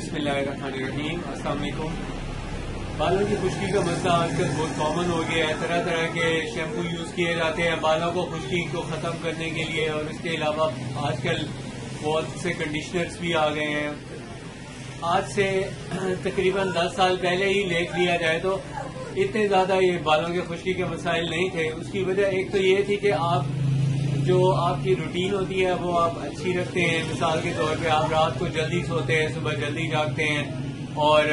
बिस्मिल्लाहिर्रहमानिर्रहीम। अस्सलाम वालेकुम। बालों की खुश्की का मसला आजकल बहुत कॉमन हो गया है। तरह तरह के शैम्पू यूज किए जाते हैं बालों को खुश्की को खत्म करने के लिए, और इसके अलावा आजकल बहुत से कंडीशनर्स भी आ गए हैं। आज से तकरीबन 10 साल पहले ही देख लिया जाए तो इतने ज्यादा ये बालों के खुश्की के मसाइल नहीं थे। उसकी वजह एक तो ये थी कि आप जो आपकी रूटीन होती है वो आप अच्छी रखते हैं। मिसाल के तौर पे आप रात को जल्दी सोते हैं, सुबह जल्दी जागते हैं, और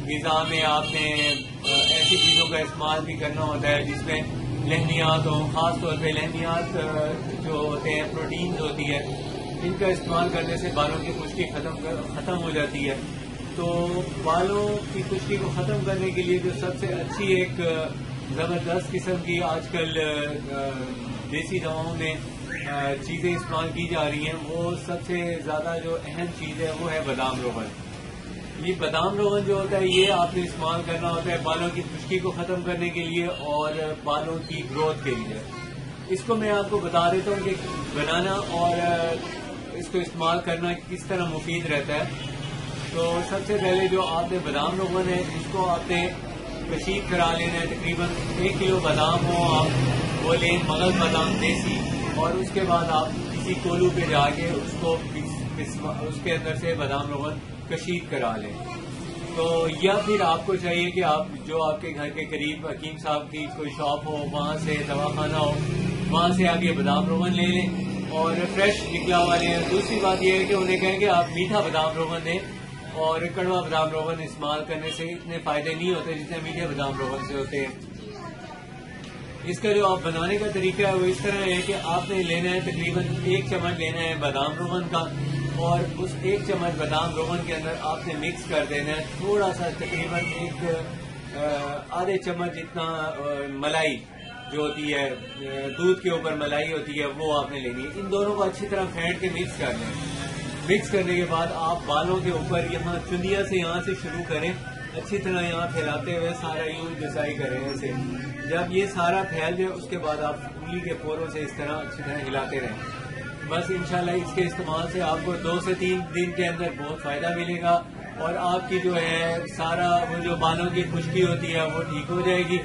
ग़िज़ा में आपने ऐसी चीज़ों का इस्तेमाल भी करना होता है जिसमें लहनियात हो। ख़ास तौर पे लहनियात जो होते हैं, प्रोटीन्स होती है, इनका इस्तेमाल करने से बालों की खुश्की ख़त्म हो जाती है। तो बालों की खुश्की को ख़त्म करने के लिए जो सबसे अच्छी एक ज़बरदस्त किस्म की आजकल देसी दवाओं में चीज़ें इस्तेमाल की जा रही हैं, वो सबसे ज़्यादा जो अहम चीज़ है वो है बादाम रोगन। ये बादाम रोगन जो होता है ये आपने इस्तेमाल करना होता है बालों की खुश्की को ख़त्म करने के लिए और बालों की ग्रोथ के लिए। इसको मैं आपको बता देता हूँ कि बनाना और इसको इस्तेमाल करना किस तरह मुफीद रहता है। तो सबसे पहले जो आपने बादाम रोगन है इसको आपने कशीद करा लेना है। तकरीबन 1 किलो बादाम हो आप वो लें, मगज बादाम देसी, और उसके बाद आप किसी कोलू पे जाके उसको उसके अंदर से बादाम रोगन कशीद करा लें। तो या फिर आपको चाहिए कि आप जो आपके घर के करीब हकीम साहब की कोई शॉप हो, वहाँ से दवाखाना हो, वहाँ से आके बादाम रोगन ले लें और फ्रेश निकला हुआ लें। दूसरी बात यह है कि उन्हें कहें कि आप मीठा बादाम रोगन दें, और कड़वा बादाम रोगन इस्तेमाल करने से इतने फायदे नहीं होते जितने मीठे बादाम रोगन से होते हैं। इसका जो आप बनाने का तरीका है वो इस तरह है कि आपने लेना है तकरीबन 1 चम्मच लेना है बादाम रोगन का, और उस 1 चम्मच बादाम रोगन के अंदर आपने मिक्स कर देना है थोड़ा सा, तकरीबन आधे चम्मच जितना मलाई जो होती है, दूध के ऊपर मलाई होती है, वो आपने लेनी है। इन दोनों को अच्छी तरह फेंट के मिक्स कर लें। मिक्स करने के बाद आप बालों के ऊपर यहाँ चुंदिया से यहाँ से शुरू करें, अच्छी तरह यहाँ फैलाते हुए सारा यूं जसाई करें ऐसे। जब ये सारा फैल जाए उसके बाद आप उंगली के पोरों से इस तरह अच्छी तरह हिलाते रहें। बस इंशाल्लाह इसके इस्तेमाल से आपको 2 से 3 दिन के अंदर बहुत फायदा मिलेगा, और आपकी जो है सारा वो जो बालों की खुश्की होती है वो ठीक हो जाएगी।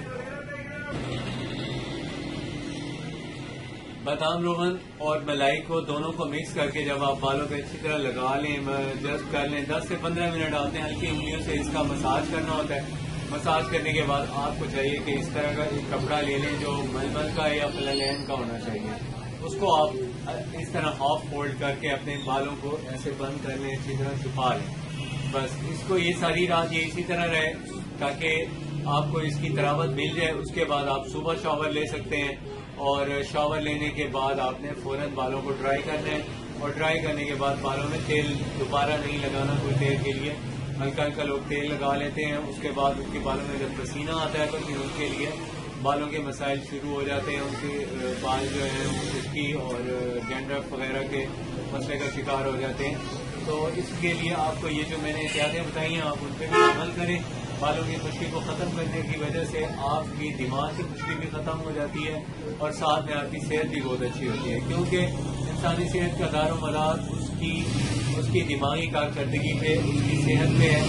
बादाम रोगन और मलाई को दोनों को मिक्स करके जब आप बालों पे अच्छी तरह लगा लें, जस्ट कर लें, 10 से 15 मिनट आपने हल्की उंगलियों से इसका मसाज करना होता है। मसाज करने के बाद आपको चाहिए कि इस तरह का एक कपड़ा ले लें जो मलमल का या फ्लेन का होना चाहिए। उसको आप इस तरह हाफ फोल्ड करके अपने बालों को ऐसे बंद कर लें, अच्छी तरह छुपा लें। बस इसको ये सारी रात ये इसी तरह रहे ताकि आपको इसकी तरावत मिल जाए। उसके बाद आप सुबह शॉवर ले सकते हैं, और शॉवर लेने के बाद आपने फौरन बालों को ड्राई करना है, और ड्राई करने के बाद बालों में तेल दोबारा नहीं लगाना कोई देर के लिए। हल्का हल्का लोग तेल लगा लेते हैं, उसके बाद उनके बालों में जब पसीना आता है तो फिर उनके लिए बालों के मसाइल शुरू हो जाते हैं। उनके बाल जो हैं खुश्की और डैंड्रफ वगैरह के मसले का शिकार हो जाते हैं। तो इसके लिए आपको ये जो मैंने एहतियातें बताई हैं आप उन पर भी अमल करें। बालों की खुश्की को ख़त्म करने की वजह से आपकी दिमाग की खुश्की भी ख़त्म हो जाती है, और साथ में आपकी सेहत भी बहुत अच्छी होती है, क्योंकि इंसानी सेहत का दारोमदार उसकी दिमागी कारकर्दगी पे, उसकी सेहत पे है।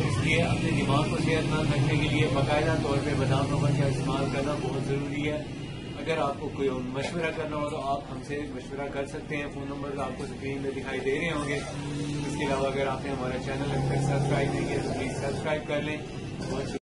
इसलिए अपने दिमाग को सेहतमंद रखने के लिए बाकायदा तौर पे बादाम रोगन का इस्तेमाल करना बहुत ज़रूरी है। अगर आपको कोई मशवरा करना हो तो आप हमसे मशवरा कर सकते हैं। फ़ोन नंबर आपको स्क्रीन में दिखाई दे रहे होंगे। इसके अलावा अगर आपने हमारा चैनल अगर सब्सक्राइब नहीं किया तो प्लीज़ सब्सक्राइब कर लें। बहुत